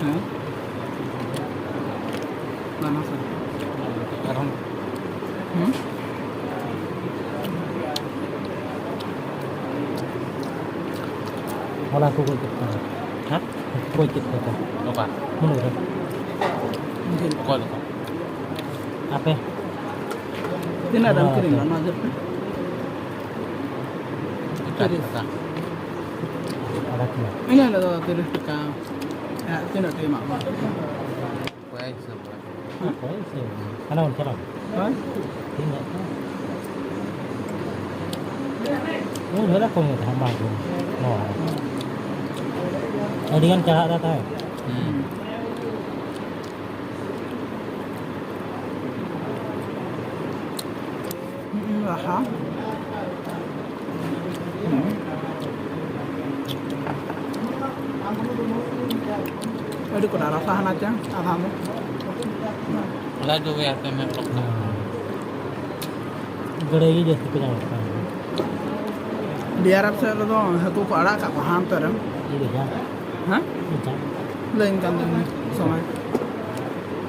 Hah? Mana sih? Sekarang Wala ko ko kita. ha? Ko kita ko. Lupa. Menurut Mungkin. Kok lupa? apa? Ini ada Oh, kirim oke. nama aja. Kita kita. Ada tu. Ini ada kirim peka. Ya, tidak terima. Kue sebuah. Apa sih? Ana on cara. Hah? Tidak. Oh, dah ko ni hamba ko. Oh. Dengan cara data. Aha. Aduh, kena rasahan aja, alhamdulillah. Udah juga ya temen blok. गड़े की जैसे पे जाता है Di Arab saya itu aku kok ada kat paham tu orang. ये देखा Hah? अच्छा Lain kan tu sama.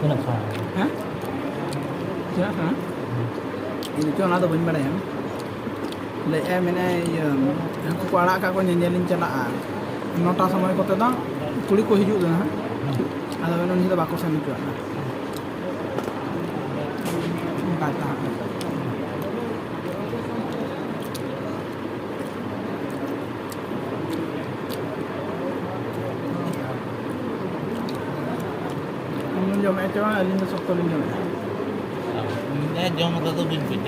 ये ना खा Hah? Tidak kan? Ini tu ada pun pada yang. Le mana aku kok ada kat kau nyanyiin celak. Nota sama kau tu dah. Kuli kau hijau tu nah. Ada mana ni kita baku sama tu. Kata. Jom itu alim tu sok tu jom. Eh, jom kita tu bin bin.